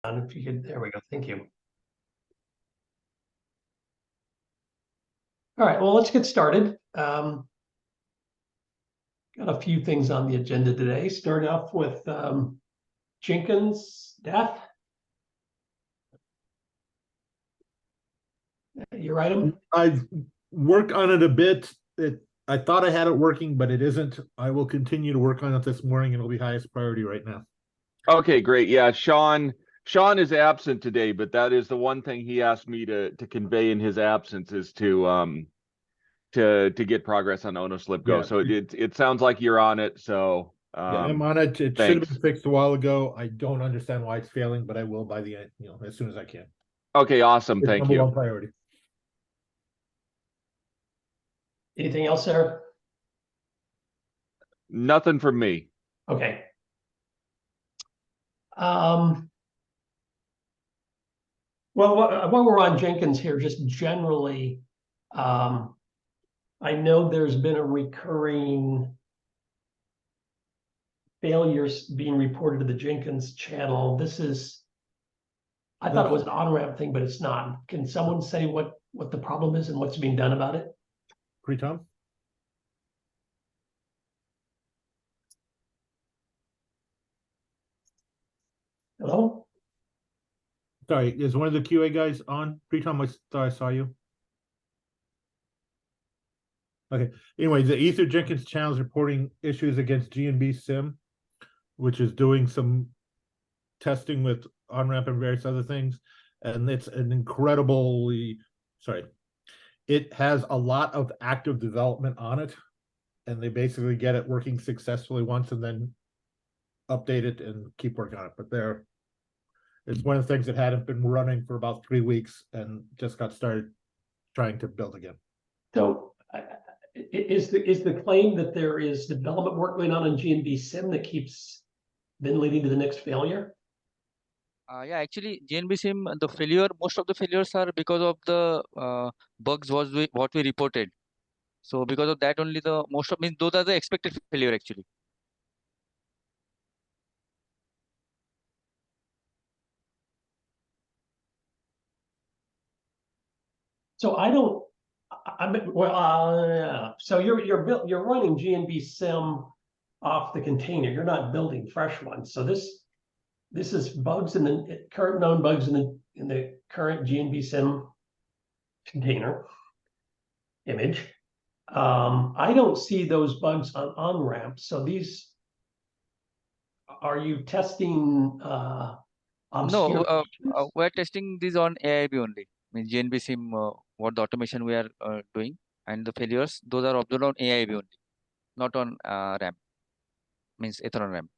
If you could, there we go. Thank you. All right, well, let's get started. Got a few things on the agenda today. Start off with Jenkins, Daph. You item? I've worked on it a bit. I thought I had it working, but it isn't. I will continue to work on it this morning, and it'll be highest priority right now. Okay, great. Yeah, Sean is absent today, but that is the one thing he asked me to convey in his absence is to get progress on OnoSlip Go. Yeah. So it sounds like you're on it. So Yeah, I'm on it. It should have thanks. been fixed a while ago. I don't understand why it's failing, but I will by the end, as soon as I can. Okay, awesome. It's Thank number you. one priority. Anything else, Sarah? Nothing from me. Okay. Well, while we're on Jenkins here, just generally, I know there's been a recurring failures being reported to the Jenkins channel. I thought it was an on-ramp thing, but it's not. Can someone say what the problem is and what's being done about it? Tom? Hello? Sorry, is one of the QA guys on? Tom, I thought I saw you. Okay. Anyway, the Aether Jenkins channel is reporting issues against GNB Sim, which is doing some testing with on-ramp and various other things. And it's an it has a lot of active development on it. And they basically get it working successfully once and then update it and keep working on it. But it's one of the things that hadn't been running for about 3 weeks and just got started trying to build again. So is the claim that there is development work going on in GNB Sim that keeps then leading to the next failure? Yeah, actually, GNB Sim, most of the failures are because of the bugs what we reported. So because of that, only those are the expected failure actually. So so you're running GNB Sim off the container. You're not building fresh ones. So this is bugs in the current known bugs in the current GNB Sim container image. I don't see those bugs on on-ramp. So are you testing No, we're testing this on AIB only. Means GNB Sim, what the automation we are doing, and the failures, those are observed on AIB only, not on RAM. Means Ether RAM.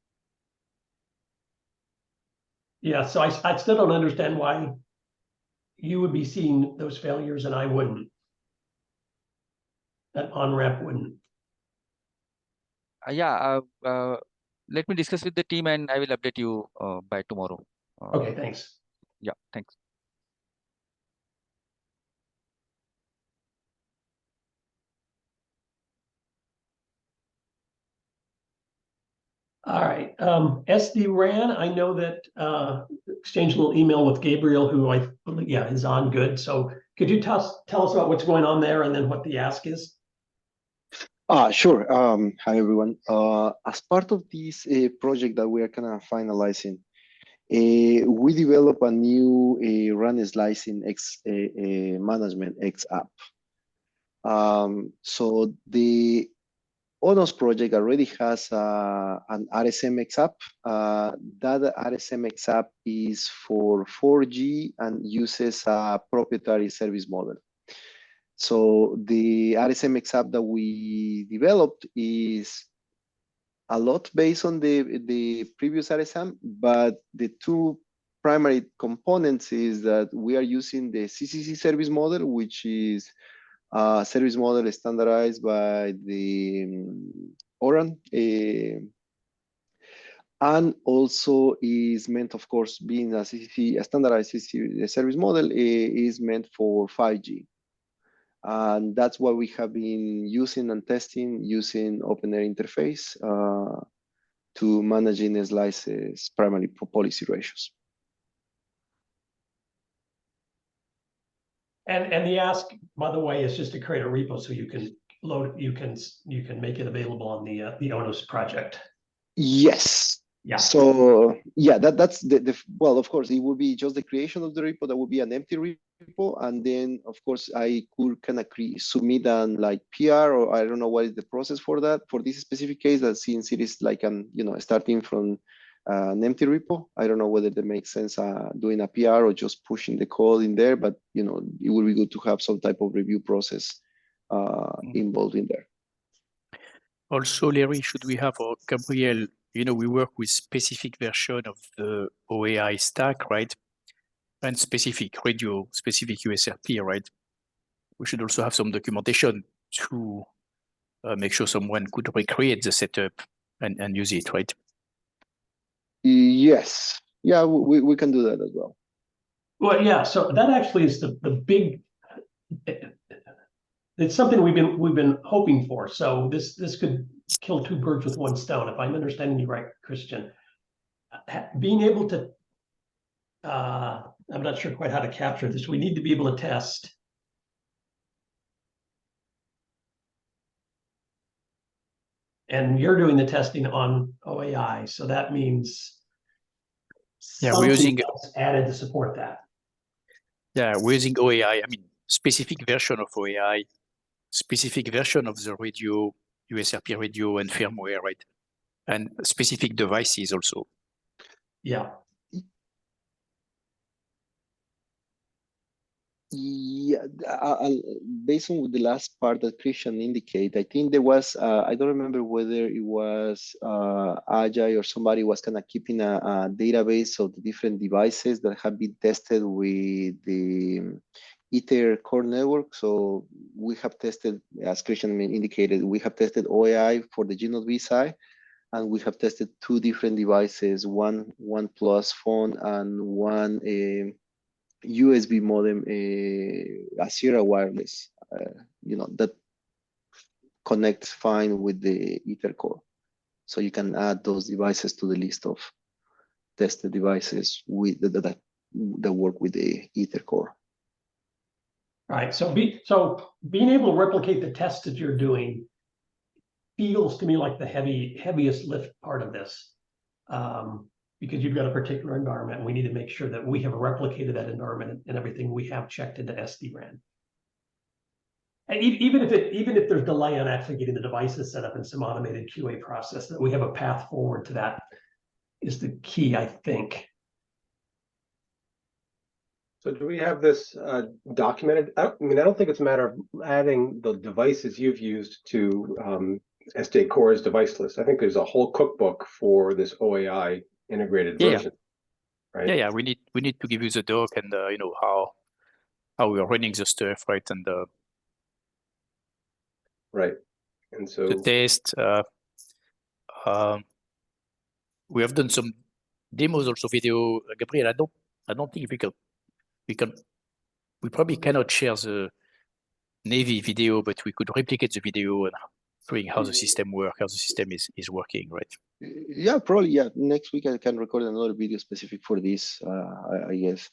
Yeah, so I still don't understand why you would be seeing those failures and I wouldn't. That on-ramp wouldn't. Let me discuss with the team and I will update you by tomorrow. Okay, thanks. Yeah, thanks. All right, SD-RAN, I know that exchanged a little email with Gabriel, who I believe, is on good. So could you tell us about what's going on there and then what the ask is? Sure. Hi, everyone. As part of this project that we are kind of finalizing, we develop a new RAN slicing management X app. So the ONOS project already has an RSMX app. That RSMX app is for 4G and uses a proprietary service model. So the RSMX app that we developed is a lot based on the previous RSM, but the two primary components is that we are using the CCC service model, which is a service model standardized by the ORAN, and also is meant, of course, being a standardized CCC service model, is meant for 5G. And that's what we have been using and testing using OpenAir interface to managing slices, primarily for policy ratios. And the ask, by the way, is just to create a repo so you can load, you can make it available on the ONOS project. Yes. Yeah. So yeah, that's the well, of course, it would be just the creation of the repo. That would be an empty repo, and then of course I could kind of submit an like PR, or I don't know what is the process for that for this specific case. That since it is like an starting from an empty repo, I don't know whether that makes sense doing a PR or just pushing the code in there. But it would be good to have some type of review process involved in there. Also, Larry, should we have, or Gabriel, we work with specific version of the OAI stack, right? And specific radio, specific USRP, right? We should also have some documentation to make sure someone could recreate the setup and use it, right? Yes. Yeah, we can do that as well. Well, yeah, so that actually is the big, it's something we've been hoping for. So this could kill two birds with one stone, if I'm understanding you right, Christian. Being able to, I'm not sure quite how to capture this. We need to be able to test. And you're doing the testing on OAI, so that means we're using added to support that. Yeah, we're using OAI. I mean, specific version of OAI, specific version of the radio, USRP radio and firmware, right? And specific devices also. Yeah. Yeah, based on the last part that Christian indicated, I think there was, I don't remember whether it was Ajay or somebody was kind of keeping a database of the different devices that have been tested with the Aether core network. So we have tested, as Christian indicated, we have tested OAI for the Genode V side, and we have tested two different devices, one OnePlus phone and one USB modem, Sierra wireless, that connects fine with the Ether core. So you can add those devices to the list of tested devices with that work with the Ether core. Right. So being able to replicate the tests that you're doing feels to me like the heaviest lift part of this. Because you've got a particular environment, and we need to make sure that we have replicated that environment and everything we have checked into SD-RAN. And even if there's delay on actually getting the devices set up in some automated QA process, that we have a path forward to that is the key, I think. So do we have this documented? I mean, I don't think it's a matter of adding the devices you've used to SD Core's device list. I think there's a whole cookbook for this OAI integrated version. Right? Yeah. We need to give you the doc and how we are running the stuff, right? And right. And so the test. We have done some demos also video. Gabriel, I don't think we probably cannot share the Navy video, but we could replicate the video and showing how the system works, how the system is working, right? Yeah, probably. Yeah, next week I can record another video specific for this. I guess.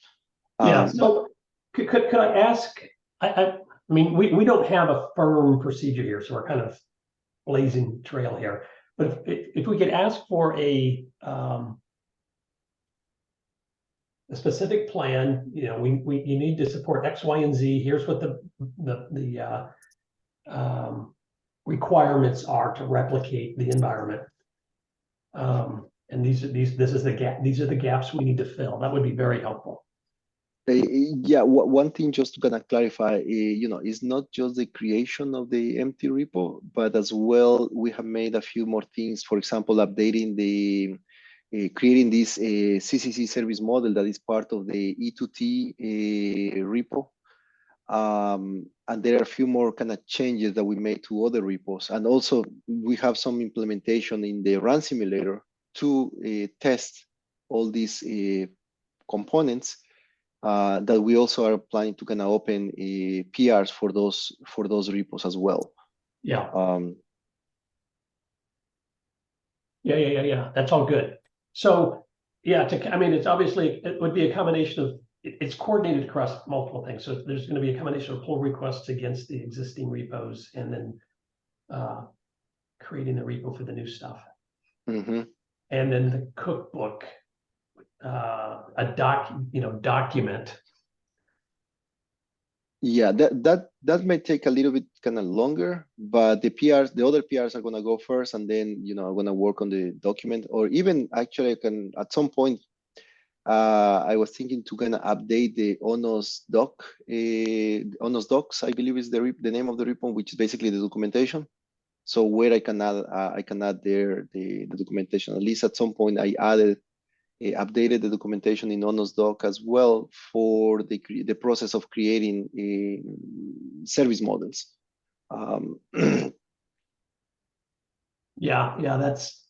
Yeah. So could I ask? I mean, we don't have a firm procedure here, so we're kind of blazing trail here. But if we could ask for a specific plan, you need to support X, Y, and Z. Here's what the requirements are to replicate the environment. And this is the gap. These are the gaps we need to fill. That would be very helpful. Yeah, one thing just to kind of clarify, it's not just the creation of the empty repo, but as well, we have made a few more things. For example, updating creating this CCC service model that is part of the E2T repo. And there are a few more kind of changes that we made to other repos. And also we have some implementation in the run simulator to test all these components that we also are planning to kind of open PRs for those repos as well. Yeah. Yeah. That's all good. So yeah, I mean, it's obviously, it would be a combination of it's coordinated across multiple things. So there's going to be a combination of pull requests against the existing repos and then creating the repo for the new stuff. Mm-hmm. And then the cookbook, document. Yeah, that may take a little bit kind of longer, but the other PRs are gonna go first, and then I'm gonna work on the document, or even actually I can at some point. I was thinking to kind of update the ONOS doc, ONOS docs, I believe is the name of the repo, which is basically the documentation. So where I can add there the documentation. At least at some point I updated the documentation in ONOS doc as well for the process of creating service models. Yeah, that's.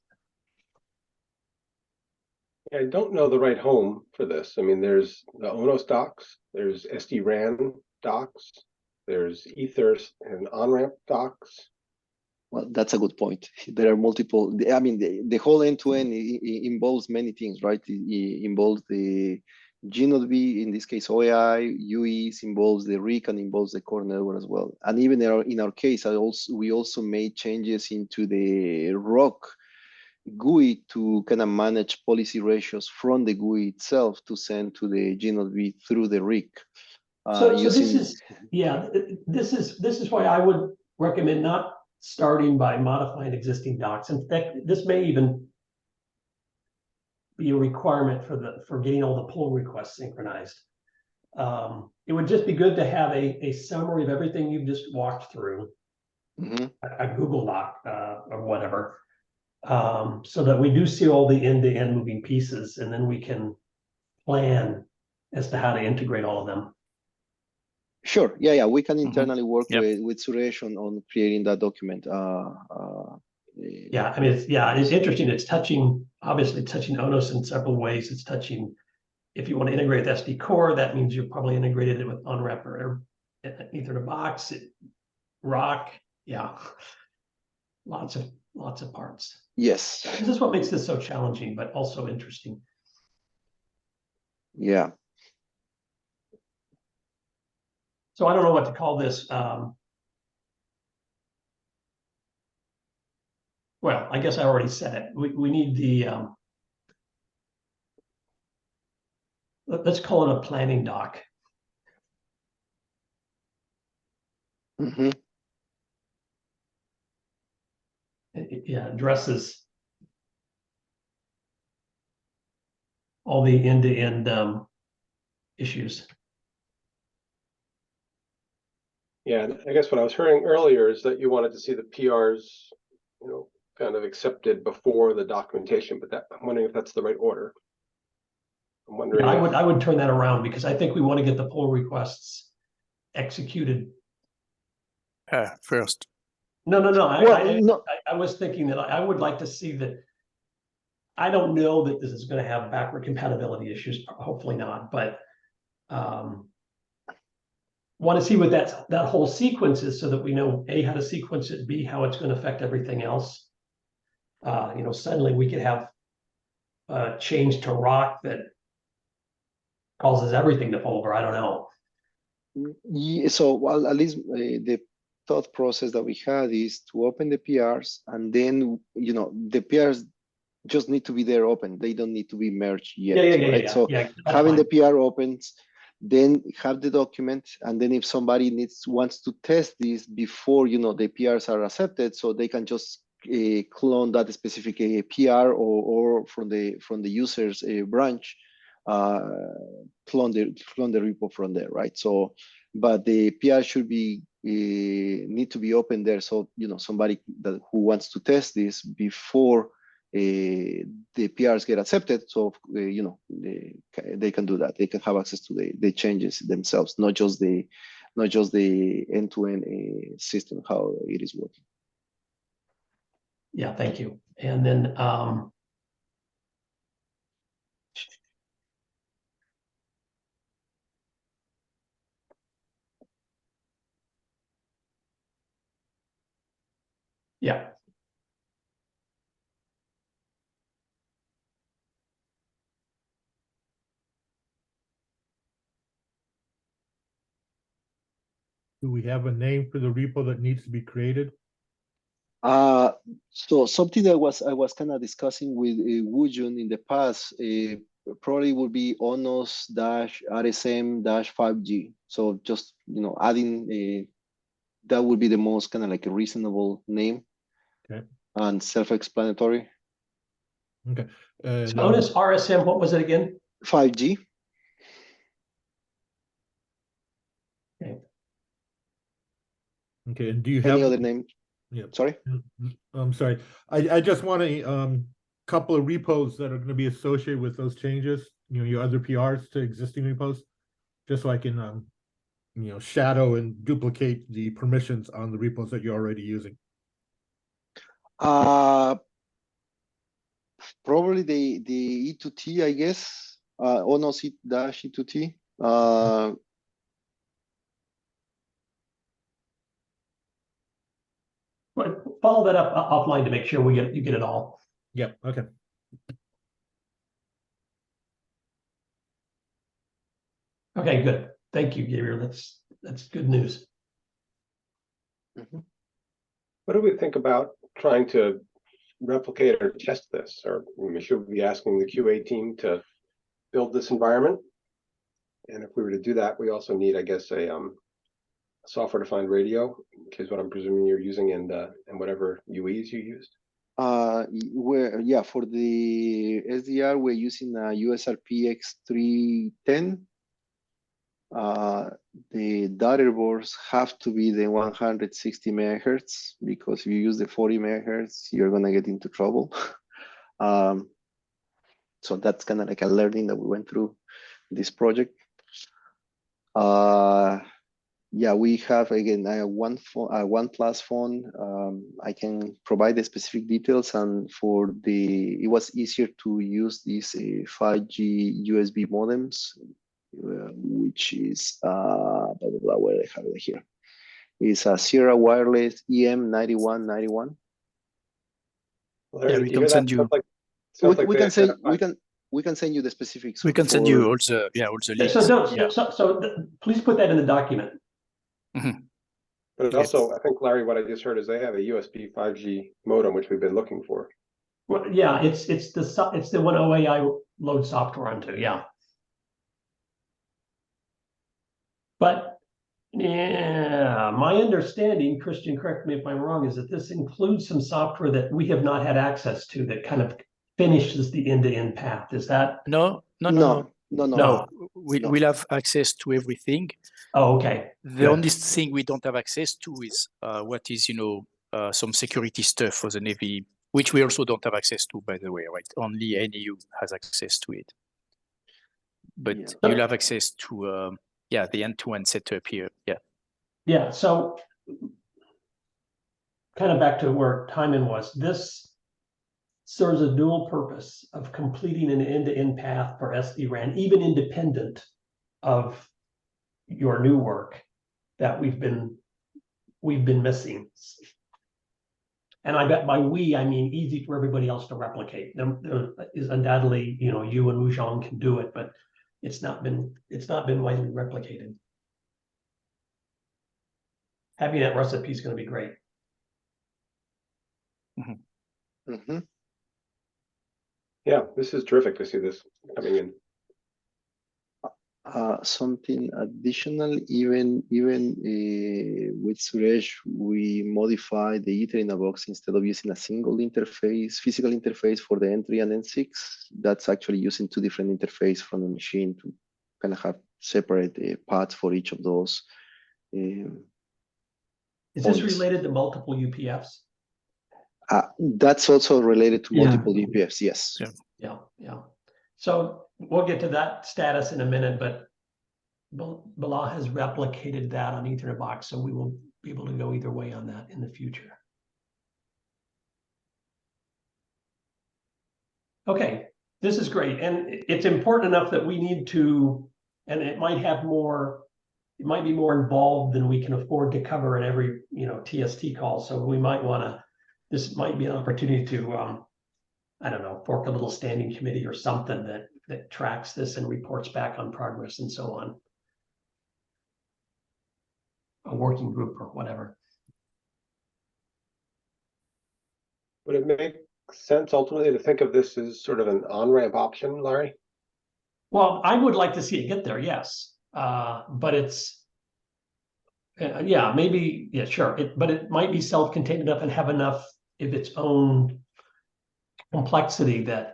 I don't know the right home for this. I mean, there's the ONOS docs, there's SD-RAN docs, there's Aether and on-ramp docs. Well, that's a good point. There are multiple. I mean, the whole end-to-end involves many things, right? It involves the GNOD, in this case OAI, UEs, involves the RIC, and involves the core network as well. And even in our case, we also made changes into the ROC GUI to kind of manage policy ratios from the GUI itself to send to the GNOD through the RIC. So this is why I would recommend not starting by modifying existing docs. In fact, this may even be a requirement for getting all the pull requests synchronized. It would just be good to have a summary of everything you've just walked through, Mm-hmm. a Google Doc or whatever, so that we do see all the end-to-end moving pieces, and then we can plan as to how to integrate all of them. Sure. Yeah. We can Mhm. internally work Yep. with Suresh on creating that document. Yeah, I mean, it's interesting. It's obviously touching ONOS in several ways. It's touching, if you want to integrate with SD core, that means you're probably integrated it with on-ramp or Ether to box, ROC. Yeah, lots of parts. Yes. This is what makes this so challenging, but also interesting. Yeah. So I don't know what to call this. Well, I guess I already said it. We need the, let's call it a planning doc. Mm-hmm. It addresses all the end-to-end issues. Yeah, I guess what I was hearing earlier is that you wanted to see the PRs, kind of accepted before the documentation, but I'm wondering if that's the right order. I'm wondering. Yeah, I would turn that around, because I think we want to get the pull requests executed. First. No. Well, I was thinking that I would like to see that. I don't know that this is going to have backward compatibility issues. Hopefully not, but want to see what that whole sequence is, so that we know A, how to sequence it, B, how it's going to affect everything else. Suddenly we could have a change to ROC that causes everything to fall over. I don't know. yeah, so well, at least the thought process that we had is to open the PRs, and then the PRs just need to be there open. They don't need to be merged yet, right? So having the PR opens, then have the document, and then if somebody wants to test this before the PRs are accepted, so they can just clone that specific PR or from the user's branch, clone the repo from there, right? So, but the PR should be need to be open there, so somebody who wants to test this before the PRs get accepted, so they can do that. They can have access to the changes themselves, not just the end-to-end system, how it is working. Yeah, thank you. And then yeah. Do we have a name for the repo that needs to be created? So something that I was kind of discussing with Woojun in the past, probably would be ONOS-RSM-5G. So just, adding that would be the most kind of like a reasonable name. Okay. And self-explanatory. Okay. So notice RSM, what was it again? 5G. Okay, and do you Any have other name? Yeah. Sorry. I'm sorry. I just want a couple of repos that are going to be associated with those changes. Your other PRs to existing repos, just so I can shadow and duplicate the permissions on the repos that you're already using. Probably the E2T, I guess. ONOS-E2T. But follow that up offline to make sure you get it all. Yep. Okay. Okay, good. Thank you, Gabriel. That's good news. What do we think about trying to replicate or test this? Or should we be asking the QA team to build this environment? And if we were to do that, we also need, I guess, a software-defined radio, which is what I'm presuming you're using, and whatever UEs you used. For the SDR, we're using a USRP X310. The daughter boards have to be the 160 megahertz, because if you use the 40 megahertz, you're gonna get into trouble. So that's kind of like a learning that we went through this project. We have again one OnePlus phone. I can provide the specific details, and it was easier to use these 5G USB modems, which is blah, blah, blah, where I have it here. It's a Sierra Wireless EM9191. Larry, we can send you. We can send you the specifics. We can send you all the links. Please put that in the document. But also, I think, Larry, what I just heard is they have a USB 5G modem, which we've been looking for. Well, yeah, it's the one OAI load software onto, yeah. But yeah, my understanding, Christian, correct me if I'm wrong, is that this includes some software that we have not had access to that kind of finishes the end-to-end path. Is that? No. We'll have access to everything. Oh, okay. The only thing we don't have access to is what is, some security stuff for the Navy, which we also don't have access to, by the way, right? Only NEU has access to it. But you'll have access to, the end-to-end setup here. Yeah, so kind of back to where Timon was. This serves a dual purpose of completing an end-to-end path for SD-RAN, even independent of your new work that we've been missing. And I bet by we, I mean easy for everybody else to replicate. There is undoubtedly, you and Wuzhong can do it, but it's not been widely replicated. Having that recipe is going to be great. Yeah, this is terrific to see this coming in. Something additional, even with Suresh, we modified the Ether in a box. Instead of using a single interface, physical interface for the N3 and N6, that's actually using two different interfaces from the machine to kind of have separate paths for each of those. Is this related to multiple UPFs? That's also related to multiple UPFs, yes. Yeah. So we'll get to that status in a minute, but Bala has replicated that on Ethernet box, so we will be able to go either way on that in the future. Okay, this is great, and it's important enough that we need to, and it might be more involved than we can afford to cover in every TST call. So we might want to. This might be an opportunity to, I don't know, fork a little standing committee or something that tracks this and reports back on progress and so on. a working group or whatever. Would it make sense ultimately to think of this as sort of an on-ramp option, Larry? Well, I would like to see it get there, yes. But it's, yeah, maybe, yeah, sure. But it might be self-contained enough and have enough of its own complexity that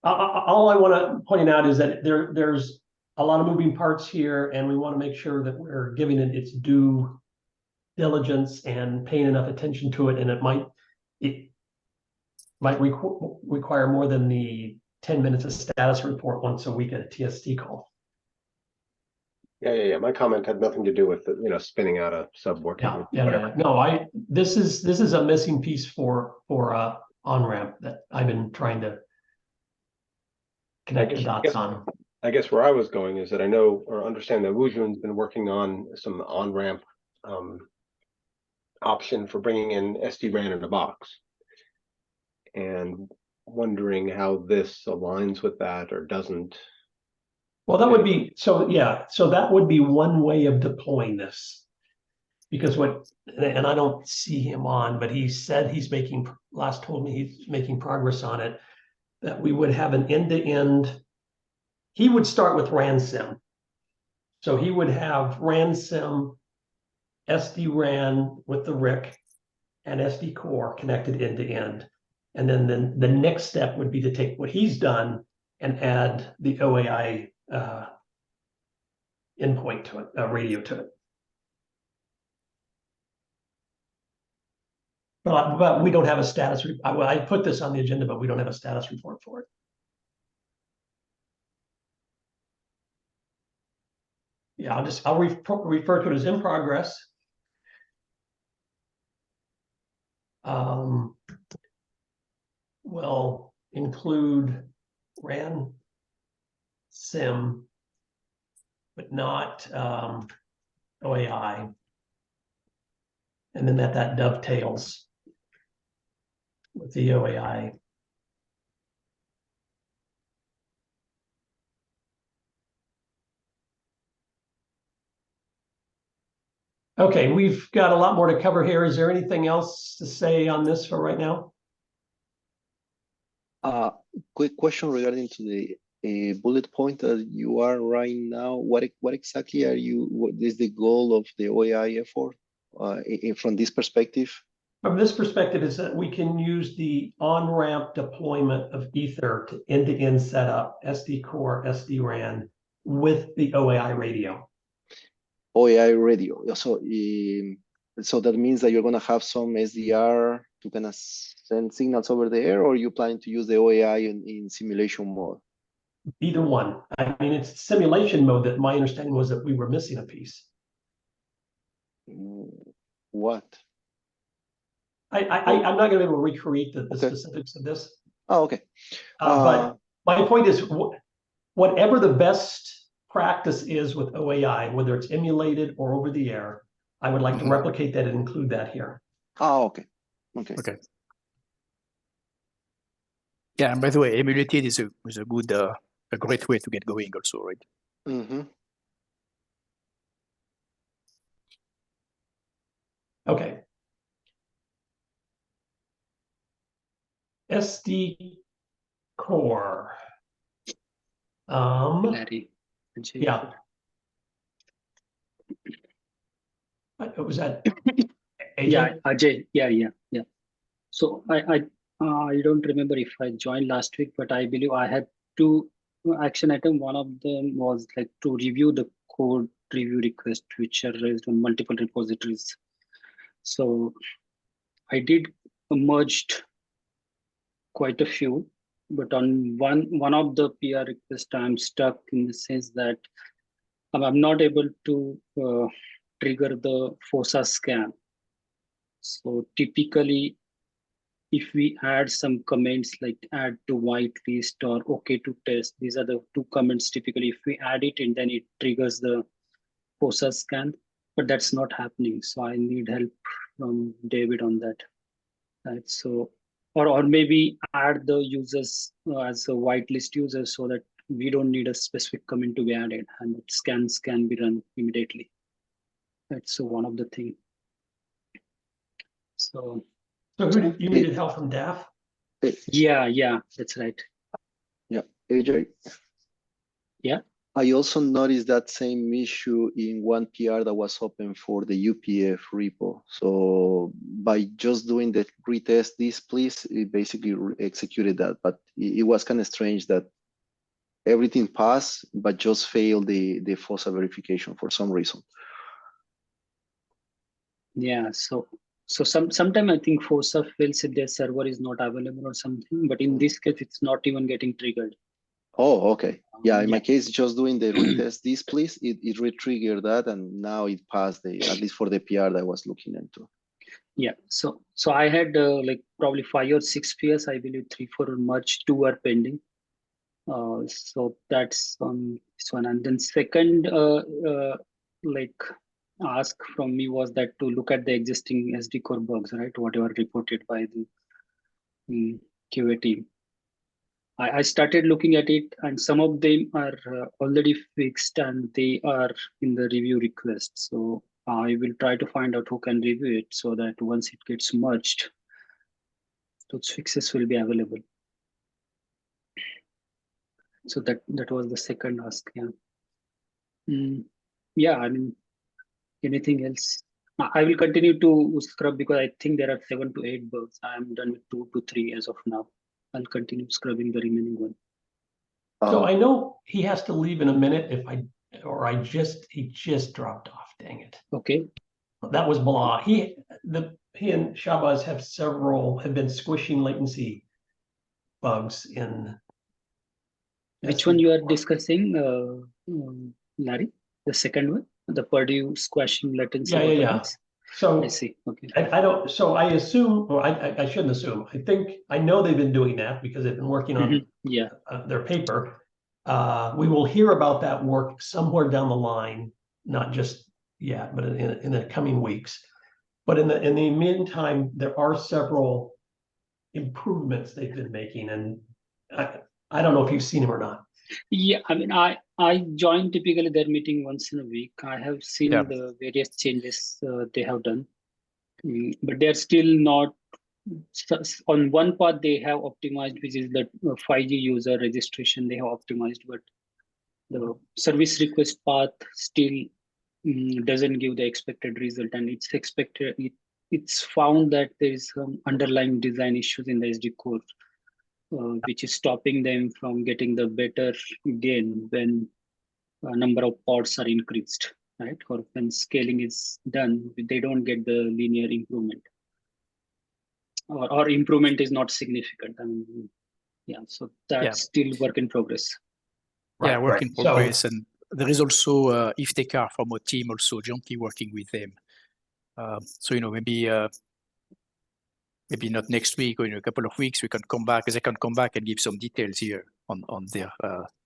all I want to point out is that there's a lot of moving parts here, and we want to make sure that we're giving it its due diligence and paying enough attention to it. And it might require more than the 10 minutes of status report once a week at a TST call. Yeah. My comment had nothing to do with spinning out a sub working Yeah, group. yeah. No, this is a missing piece for on-ramp that I've been trying to connect the dots on. I guess where I was going is that I know or understand that Wujun's been working on some on-ramp option for bringing in SD-RAN in a box, and wondering how this aligns with that or doesn't. Well, that would be, so yeah, so that would be one way of deploying this. Because and I don't see him on, but he said last told me he's making progress on it, that we would have an end-to-end, he would start with RANSIM. So he would have RANSIM, SD-RAN with the RIC, and SD core connected end-to-end. And then the next step would be to take what he's done and add the OAI endpoint to it, radio to it. But we don't have a status. I put this on the agenda, but we don't have a status report for it. Yeah, I'll refer to it as in progress. Will include RAN SIM, but not OAI. And then that dovetails with the OAI. Okay, we've got a lot more to cover here. Is there anything else to say on this for right now? Quick question regarding to the bullet point that you are right now. What exactly what is the goal of the OAI effort from this perspective? From this perspective, is that we can use the on-ramp deployment of Aether to end-to-end setup, SD core, SD-RAN with the OAI radio. OAI radio. So that means that you're going to have some SDR to kind of send signals over the air, or you plan to use the OAI in simulation mode? Either one. I mean, it's simulation mode that my understanding was that we were missing a piece. What? I'm not going to be able to recreate the specifics of this. Oh, okay. But my point is, whatever the best practice is with OAI, whether it's emulated or over the air, I would like to replicate that and include that here. Oh, okay. Okay. Yeah, and by the way, emulated is a good, a great way to get going also, right? Mm-hmm. Okay. SD core. Larry. Yeah. Was that AJ? Yeah, Ajay. Yeah. So I don't remember if I joined last week, but I believe I had two action items. One of them was like to review the code review request, which are raised on multiple repositories. So I did merged quite a few, but on one of the PR requests, I'm stuck in the sense that I'm not able to trigger the FOSA scan. So typically, if we add some comments like add to whitelist or OK to test, these are the two comments typically. If we add it and then it triggers the FOSA scan, but that's not happening. So I need help from David on that. Right. So, or maybe add the users as a whitelist user so that we don't need a specific comment to be added and scans can be run immediately. That's one of the thing. So So who, you needed help from DAF? yeah, that's right. Yeah, AJ. Yeah. I also noticed that same issue in one PR that was open for the UPF repo. So by just doing the retest this, please, it basically executed that. But it was kind of strange that everything passed, but just failed the FOSA verification for some reason. Yeah, so sometime I think FOSA fails if their server is not available or something, but in this case, it's not even getting triggered. Oh, okay. Yeah, in my Yeah. case, just doing the retest this, please, it re-triggered that, and now it passed at least for the PR that I was looking into. Yeah, so I had like probably 5 or 6 PRs, I believe 3, 4 merged, 2 are pending. So that's this one. And then second, like ask from me was that to look at the existing SD core bugs, right? Whatever reported by the QA team. I started looking at it, and some of them are already fixed and they are in the review request. So I will try to find out who can review it so that once it gets merged, those fixes will be available. So that was the second ask. Yeah. Yeah, I mean, anything else? I will continue to scrub because I think there are 7 to 8 bugs. I am done with 2 to 3 as of now. I'll continue scrubbing the remaining one. So I know he has to leave in a minute he just dropped off, dang it. Okay. That was blah. He and Shabazz have been squishing latency bugs in. Which one you are discussing, Larry? The second one, the Purdue squashing latency. Yeah. So I see. Okay. I don't. So I assume, or I shouldn't assume. I know they've been doing that because they've been working on their paper. We will hear about that work somewhere down the line, not just yet, but in the coming weeks. But in the meantime, there are several improvements they've been making, and I don't know if you've seen them or not. Yeah, I mean, I join typically their meeting once in a week. I have seen the various changes they have done, but they're still not. On one part, they have optimized, which is the 5G user registration. They have optimized, but the service request path still doesn't give the expected result, and it's found that there is some underlying design issues in the SD core, which is stopping them from getting the better gain when number of pods are increased, right? Or when scaling is done, they don't get the linear improvement, or improvement is not significant. I mean, so that's still work in progress. Yeah, work in progress. And there is also Iftekar from our team also jointly working with them. So, maybe not next week or in a couple of weeks, we can come back, because I can come back and give some details here on their.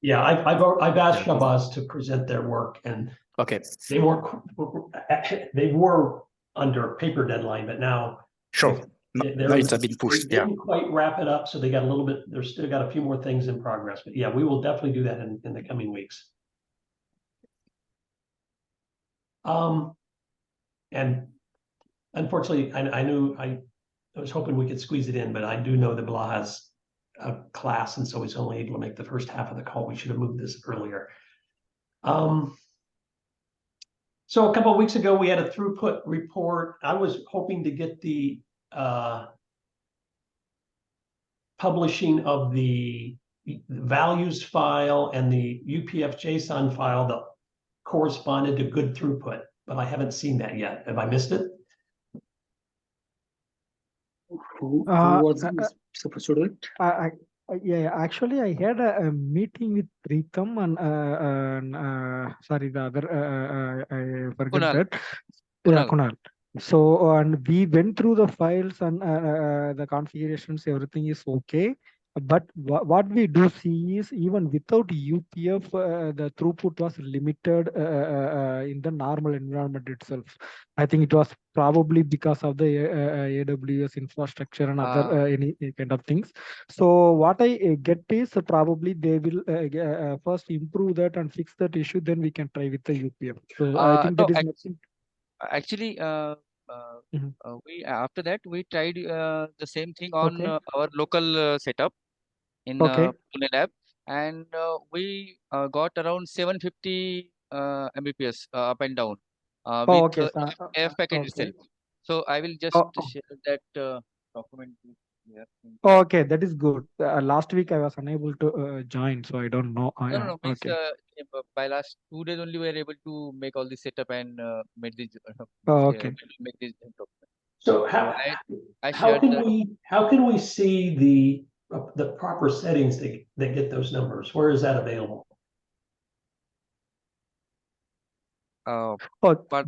Yeah, I've asked Shabazz to present their work, and they were under paper deadline, but now now it's been pushed. They didn't quite wrap it up, so they got a little bit. They're still got a few more things in progress, but yeah, we will definitely do that in the coming weeks. And unfortunately, I was hoping we could squeeze it in, but I do know that Blah has a class, and so he's only able to make the first half of the call. We should have moved this earlier. So a couple of weeks ago, we had a throughput report. I was hoping to get the publishing of the values file and the UPF JSON file that corresponded to good throughput, but I haven't seen that yet. Have I missed it? Who was supposed to do it? Yeah, actually, I had a meeting with Pritham and sorry, the other I forgot that. Kunal. So and we went through the files and the configurations, everything is okay. But what we do see is even without UPF, the throughput was limited in the normal environment itself. I think it was probably because of the AWS infrastructure and other any kind of things. So what I get is probably they will first improve that and fix that issue. Then we can try with the UPF. So I think that is nothing. Actually, Mhm. we after that we tried the same thing on Okay. our local setup in Okay. Pune lab, and we got around 750 Mbps up and down Oh, with okay. AF packet Okay. itself. So I will just Oh, share that document with here. okay. That is good. Last week I was unable to join, so I don't know. No, no, Yeah. no. Means Okay. by last 2 days only we were able to make all the setup and make this Oh, okay. make this document. So So I how shared can the we see the proper settings that get those numbers? Where is that available? uh, Oh, but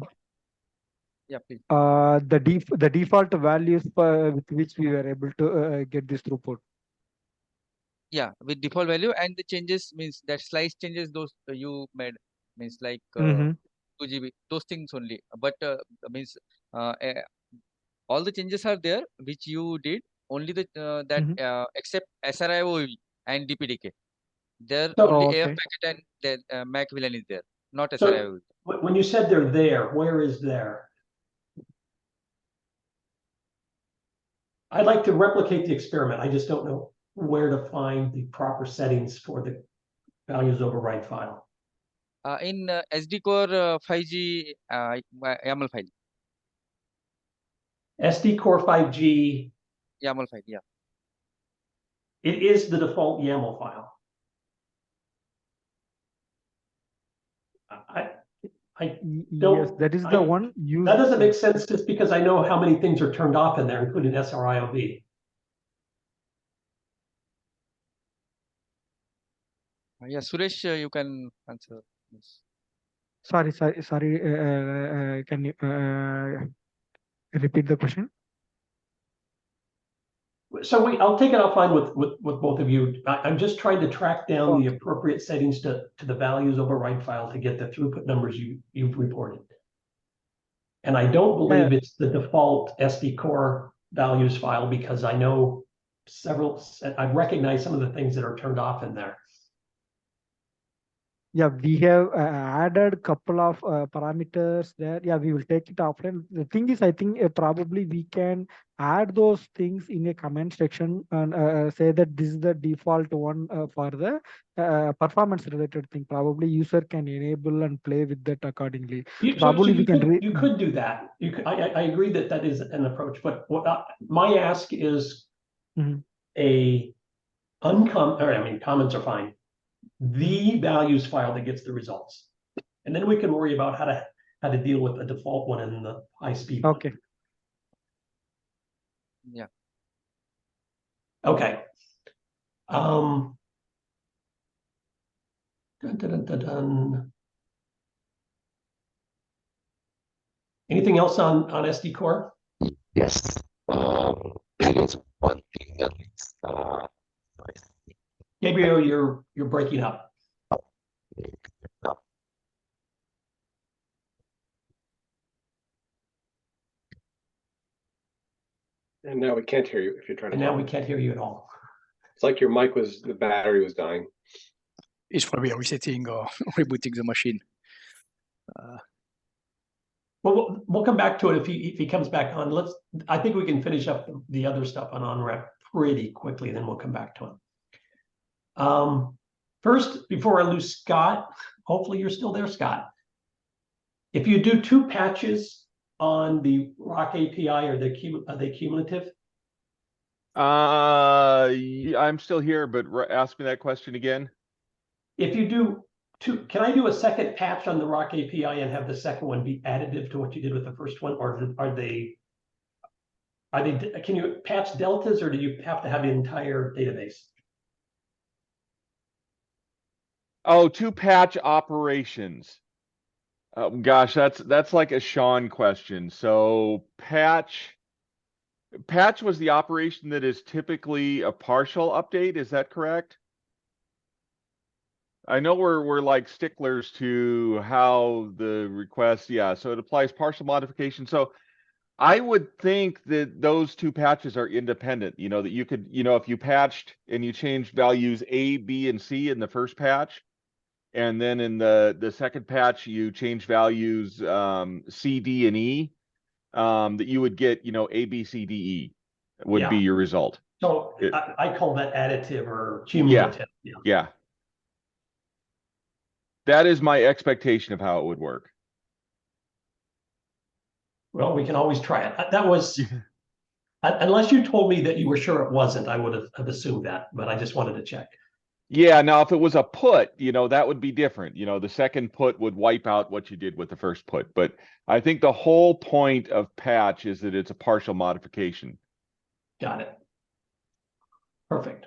yeah, please. the default values with which we were able to get this throughput. Yeah, with default value and the changes means that slice changes those you made means like Mm-hmm. 2 GB those things only. But means uh, uh, all the changes are there which you did only the that Mm-hmm. except SRIOV and DPDK. There So, only Oh, AF okay. packet and the Mac VLAN is there, not so SRIOV. when you said they're there, where is there? I'd like to replicate the experiment. I just don't know where to find the proper settings for the values override file. In SD core 5G YAML file, SD Core 5G, YAML file, yeah. it is the default YAML file. I Yes, don't, that is the one used. that doesn't make sense just because I know how many things are turned off in there, including SRIOV. Yeah, Suresh, you can answer this. Sorry. Can you repeat the question? So I'll take it offline with both of you. I'm just trying to track down the Okay. appropriate settings to the values override file to get the throughput numbers you've reported. And I don't believe it's the default SD core values file because I know I recognize some of the things that are turned off in there. Yeah, we have added couple of parameters there. Yeah, we will take it offline. The thing is, I think probably we can add those things in a comment section and say that this is the default one for the performance related thing. Probably user can enable and play with that accordingly. Probably we can. You could do that. You could, I agree that is an approach, but my ask is Mhm. comments are fine. The values file that gets the results. And then we can worry about how to deal with the default one and the high speed one. Okay. Yeah. Okay. Dun, dun, dun, dun, dun. Anything else on SD core? Yes. There is one thing that is Gabriel, you're breaking up. And now we can't hear you if you're trying to And now talk. we can't hear you at all. It's like your the battery was dying. It's probably resetting or rebooting the machine. Well, we'll come back to it if he comes back on. I think we can finish up the other stuff on OnRep pretty quickly, then we'll come back to him. First, before I lose Scott, hopefully you're still there, Scott. If you do 2 patches on the Rock API, are they cumulative? I'm still here, but ask me that question again. If you do 2, can I do a second patch on the Rock API and have the second one be additive to what you did with the first one, or can you patch deltas, or do you have to have the entire database? Oh, 2 patch operations. Gosh, that's like a Sean question. So patch was the operation that is typically a partial update. Is that correct? I know we're like sticklers to how the request, yeah, so it applies partial modification. So I would think that those 2 patches are independent, that you could, if you patched and you changed values A, B, and C in the first patch, And then in the second patch, you change values C, D, and E, that you would get, A, B, C, D, E would be Yeah. your result. So I call that additive or Yeah, cumulative. yeah. That is my expectation of how it would work. Well, we can always try it. That was, unless you told me that you were sure it wasn't, I would have assumed that, but I just wanted to check. Yeah, now if it was a put, that would be different. The second put would wipe out what you did with the first put. But I think the whole point of patch is that it's a partial modification. Got it. Perfect.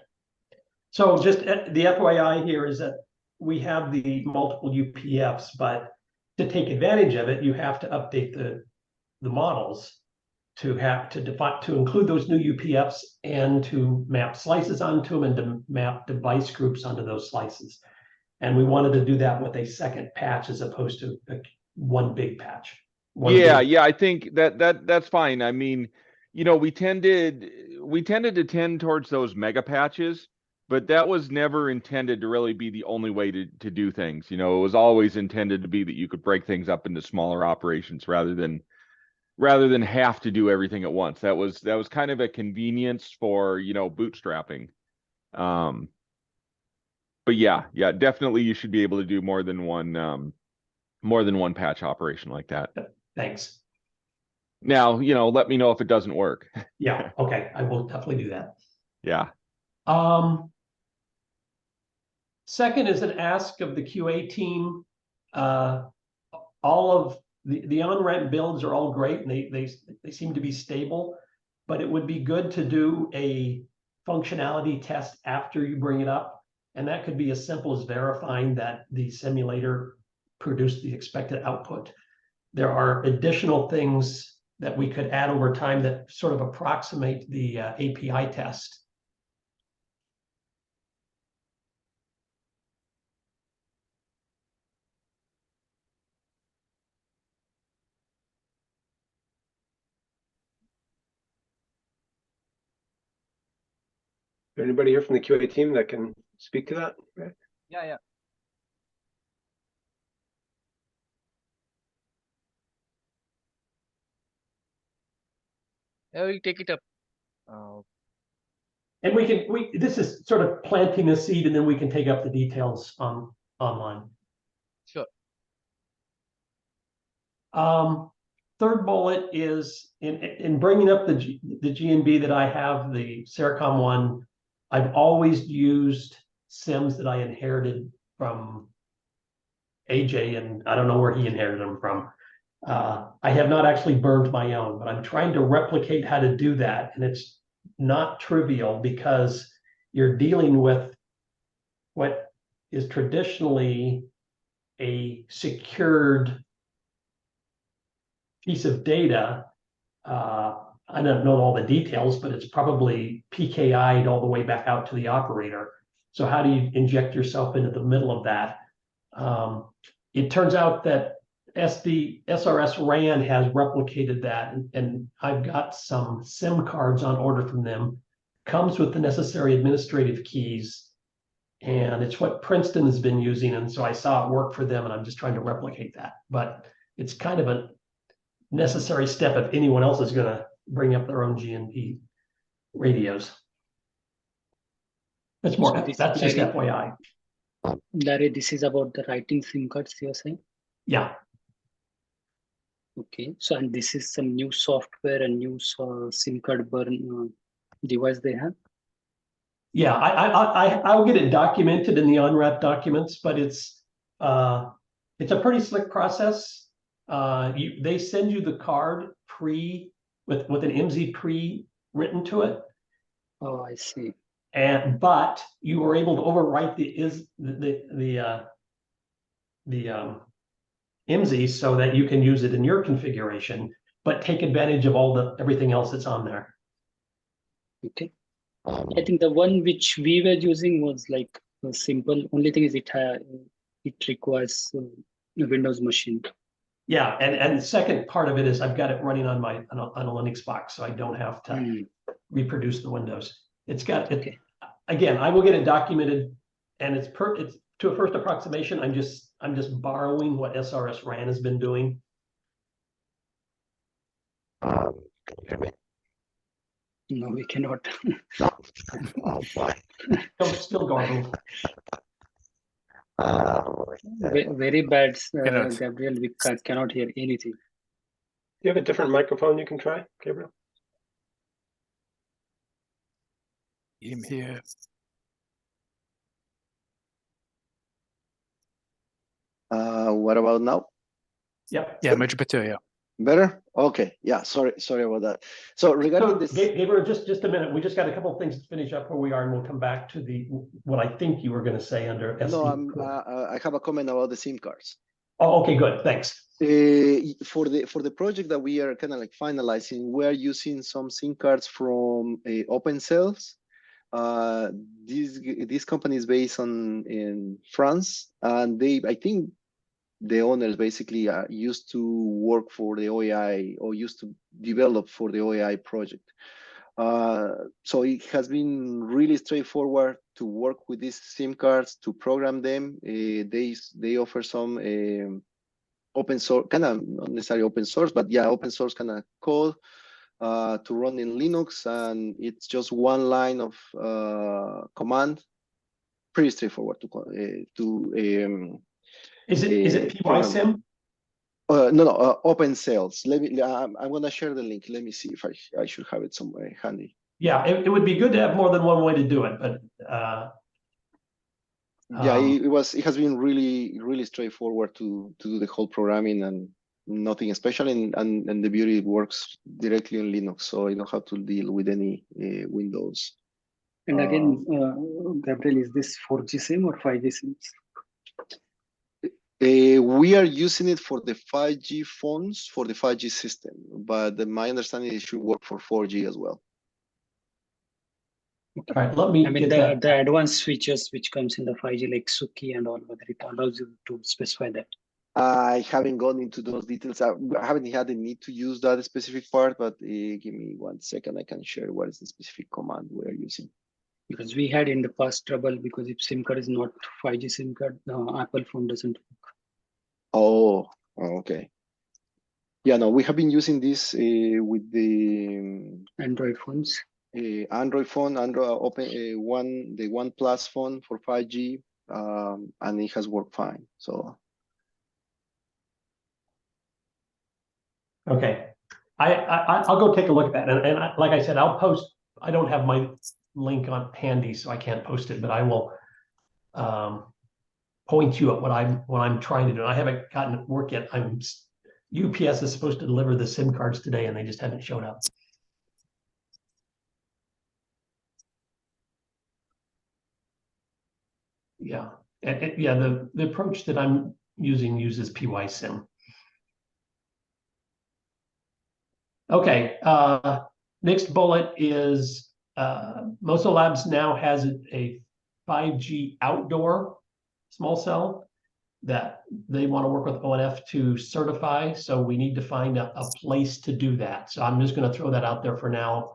So just the FYI here is that we have the multiple UPFs, but to take advantage of it, you have to update the models to include those new UPFs and to map slices onto them and to map device groups onto those slices. And we wanted to do that with a second patch as opposed to one big patch. Yeah, I think that's fine. I mean, we tended to tend towards those mega patches, but that was never intended to really be the only way to do things. It was always intended to be that you could break things up into smaller operations rather than have to do everything at once. That was kind of a convenience for, bootstrapping. But yeah, definitely you should be able to do more than one patch operation like that. Thanks. Now, let me know if it doesn't work. Yeah, okay, I will definitely do that. Yeah. Second is an ask of the QA team. All of the on-ramp builds are all great and they seem to be stable, but it would be good to do a functionality test after you bring it up. And that could be as simple as verifying that the simulator produced the expected output. There are additional things that we could add over time that sort of approximate the API test. Anybody here from the QA team that can speak to that? Yeah. I will take it up. And this is sort of planting a seed and then we can take up the details online. Sure. Third bullet is in bringing up the GNB that I have, the Sericom one, I've always used SIMs that I inherited from AJ, and I don't know where he inherited them from. I have not actually burned my own, but I'm trying to replicate how to do that. And it's not trivial because you're dealing with what is traditionally a secured piece of data. I don't know all the details, but it's probably PKI'd all the way back out to the operator. So how do you inject yourself into the middle of that? It turns out that SRS RAN has replicated that, and I've got some SIM cards on order from them. Comes with the necessary administrative keys, and it's what Princeton has been using, and so I saw it work for them, and I'm just trying to replicate that. But it's kind of a necessary step if anyone else is going to bring up their own GNP radios. That's more. So That's just FYI. Larry, this is about the writing SIM cards you're saying? Yeah. Okay. So, and this is some new software and new SIM card burn device they have? Yeah, I'll get it documented in the unwrap documents, but it's a pretty slick process. They send you the card with an IMSI pre written to it. Oh, I see. But you were able to overwrite the IMSI so that you can use it in your configuration, but take advantage of everything else that's on there. Okay. I think the one which we were using was like simple. Only thing is it requires a Windows machine. Yeah, and the second part of it is I've got it running on a Linux box, so I don't have to reproduce the Windows. It's got it. Okay. Again, I will get it documented, and it's to a first approximation, I'm just borrowing what SRS RAN has been doing. Can you hear me? No, we cannot. No. Oh, fine. Still garbled. Very bad, Cannot. Gabriel. We cannot hear anything. Do you have a different microphone you can try, Gabriel? Him here. What about now? Yep. Yeah, much better. Yeah. Better? Okay. Yeah. Sorry about that. So regarding this, Gabriel, just a minute. We just got a couple of things to finish up where we are, and we'll come back to what I think you were going to say under SD. no, I have a comment about the SIM cards. Oh, okay, good. Thanks. For the project that we are kind of like finalizing, we are using some SIM cards from OpenCells. This company is based in France, and I think the owners basically used to work for the OEI or used to develop for the OEI project. So it has been really straightforward to work with these SIM cards, to program them. They offer some open source, kind of not necessarily open source, but yeah, open source kind of code to run in Linux, and it's just one line of command. Pretty straightforward to Is it PYSIM? No, OpenCells. I'm gonna share the link. Let me see if I should have it somewhere handy. Yeah, it would be good to have more than one way to do it, but yeah, it has been really straightforward to do the whole programming and nothing special, and the beauty, it works directly on Linux, so you don't have to deal with any Windows. And again, Gabriel, is this 4G SIM or 5G SIMs? We are using it for the 5G phones, for the 5G system, but my understanding is it should work for 4G as well. all right, let me get that. The advanced features which comes in the 5G, like Suki and all, whether it allows you to specify that. I haven't gone into those details. I haven't had the need to use that specific part, but give me 1 second. I can share what is the specific command we are using. Because we had in the past trouble, because if SIM card is not 5G SIM card, Apple phone doesn't work. Oh, okay. Yeah, no, we have been using this with the Android phones. Android phone, the One Plus phone for 5G, and it has worked fine. So. Okay, I'll go take a look at that, and like I said, I'll post. I don't have my link on handy, so I can't post it, but I will point you at what I'm trying to do. I haven't gotten it work yet. UPS is supposed to deliver the SIM cards today, and they just haven't shown up. Yeah, yeah. The approach that I'm using uses PYSIM. Okay, next bullet is Moso Labs now has a 5G outdoor small cell that they want to work with ONF to certify. So we need to find a place to do that. So I'm just going to throw that out there for now.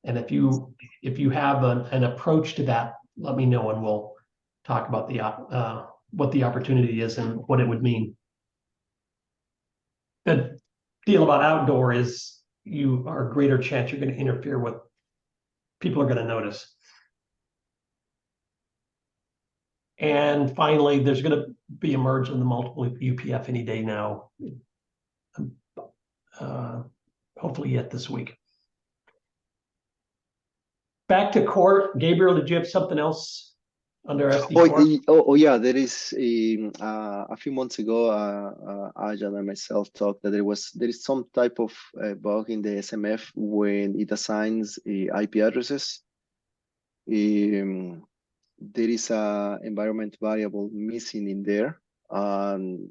And if you have an approach to that, let me know, and we'll talk about what the opportunity is and what it would mean. The deal about outdoor is you are a greater chance you're going to interfere with people are going to notice. And finally, there's going to be a merge in the multiple UPF any day now. Hopefully yet this week. Back to court. Gabriel, did you have something else under SD core? Yeah, there is a few months ago, Ajan and myself talked that there is some type of bug in the SMF when it assigns IP addresses. There is a environment variable missing in there, and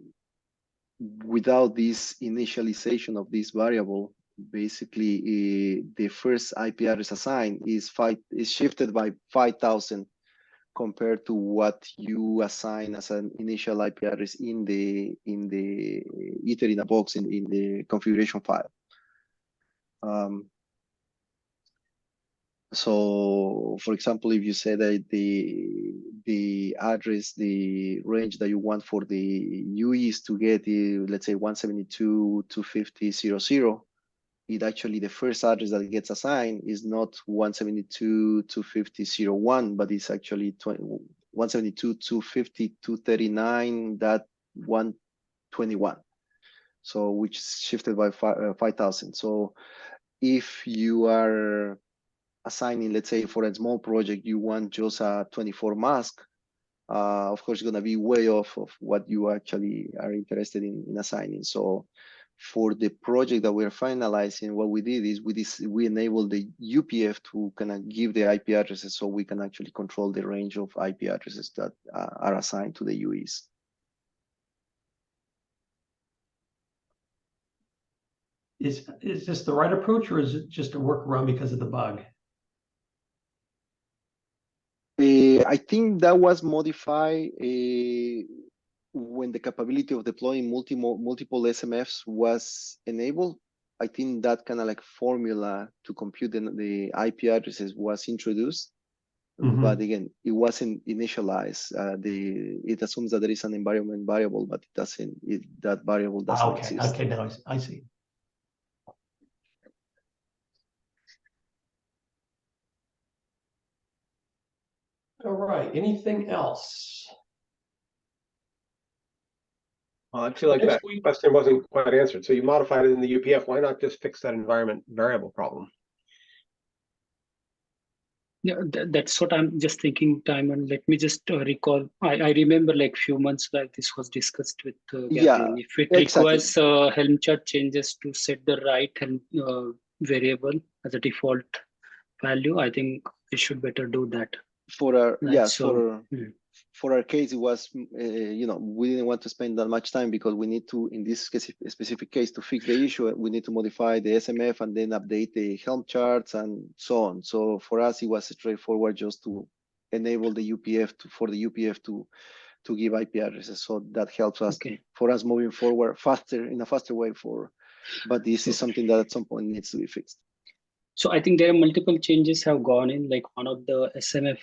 without this initialization of this variable, basically the first IP address assigned is shifted by 5,000 compared to what you assign as an initial IP address in the Ether in a box in the configuration file. So, for example, if you say that the address, the range that you want for the UE is to get, let's say 172.250.00, it actually, the first address that gets assigned is not 172.250.01, but it's actually 172.250.239.121. So which is shifted by 5,000. So if you are assigning, let's say for a small project, you want just a 24 mask, of course, it's going to be way off of what you actually are interested in assigning. So for the project that we're finalizing, what we did is we enabled the UPF to kind of give the IP addresses so we can actually control the range of IP addresses that are assigned to the UEs. Is this the right approach, or is it just a workaround because of the bug? I think that was modified when the capability of deploying multiple SMFs was enabled. I think that kind of like formula to compute the IP addresses was introduced. But again, it wasn't initialized. It assumes that there is an environment variable, but it doesn't. That variable doesn't exist. Okay, now I see. All right, anything else? I feel like that question wasn't quite answered. So you modified it in the UPF. Why not just fix that environment variable problem? Yeah, that's what I'm just thinking, Timon. Let me just recall. I remember like few months back this was discussed with Gabriel. Yeah, If it exactly. requires Helm chart changes to set the right Helm variable as a default value, I think we should better do that. For our Right, yes, so, for our case, it was we didn't want to spend that much time because we need to, in this specific case, to fix the issue, we need to modify the SMF and then update the Helm charts and so on. So for us, it was straightforward just to enable the UPF for the UPF to give IP addresses. So that helps us for us moving forward faster in a faster way. But this is something that at some point needs to be fixed. So I think there are multiple changes have gone in. Like one of the SMF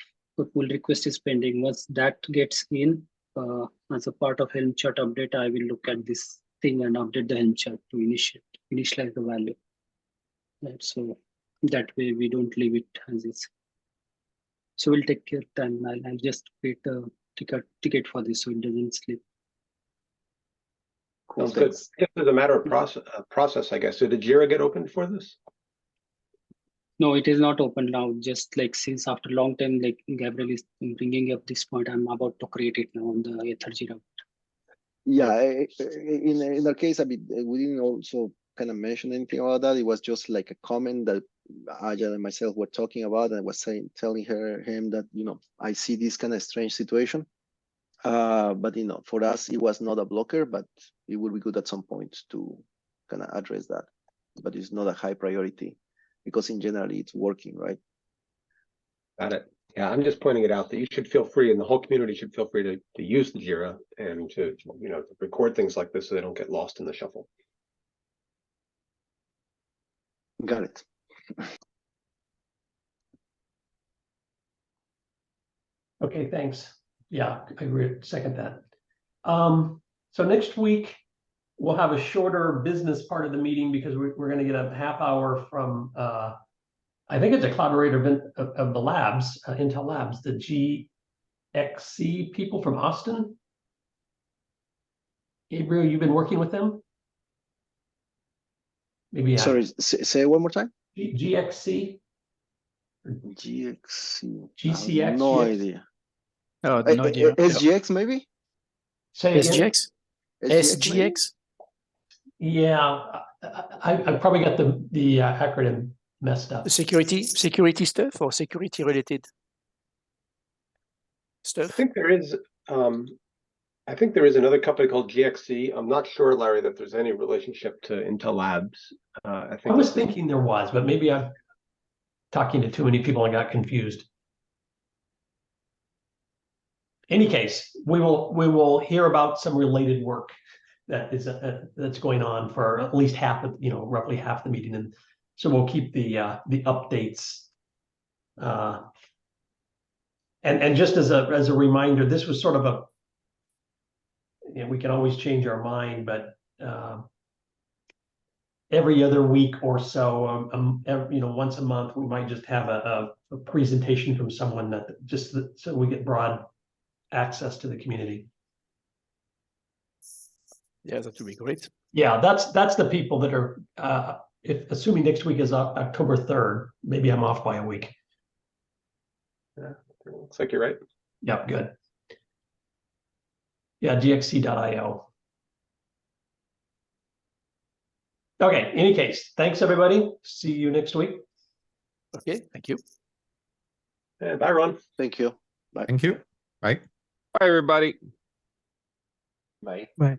pull request is pending. Once that gets in as a part of Helm chart update, I will look at this thing and update the Helm chart to initialize the value. Right. So that way we don't leave it as is. So we'll take your time. I'll just create a ticket for this so it doesn't slip. Cool. So just as a matter of process, I guess. So did Jira get opened for this? No, it is not open now. Just like since after a long time, like Gabriel is bringing up this point, I'm about to create it now on the Aether Jira. Yeah, in our case, I mean, we didn't also kind of mention anything about that. It was just like a comment that Ajay and myself were talking about, and I was telling him that I see this kind of strange situation. But for us, it was not a blocker, but it would be good at some point to kind of address that. But it's not a high priority because in general it's working, right? Got it. Yeah, I'm just pointing it out that you should feel free, and the whole community should feel free to use the Jira and to to record things like this so they don't get lost in the shuffle. Got it. Okay, thanks. Yeah, I agree. Second that. So next week we'll have a shorter business part of the meeting because we're going to get a half hour from I think it's a collaborator of the labs, Intel Labs, the GXC people from Austin. Gabriel, you've been working with them? Maybe. Sorry, say it one more time. GXC. GXC. GCX. No idea. Oh, no idea. SGX maybe? Say SGX? SGX? Yeah, I probably got the acronym messed up. Security stuff or security related stuff? I think there is another company called GXC. I'm not sure, Larry, that there's any relationship to Intel Labs. I was thinking there was, but maybe I'm talking to too many people and got confused. Any case, we will hear about some related work that is that's going on for at least half of roughly half the meeting, and so we'll keep the updates And just as a reminder, this was sort of a, you know, we can always change our mind, but every other week or so, you know, once a month, we might just have a presentation from someone that so we get broad access to the community. Yeah, that would be great. Yeah, that's the people that are, if assuming next week is October 3rd, maybe I'm off by a week. Yeah, looks like you're right. Yep, good. Yeah, gxc.io. Okay, any case, thanks everybody. See you next week. Okay, thank you. And bye, Ron. Thank you. Bye. Thank you. Bye. Bye, everybody. Bye. Bye.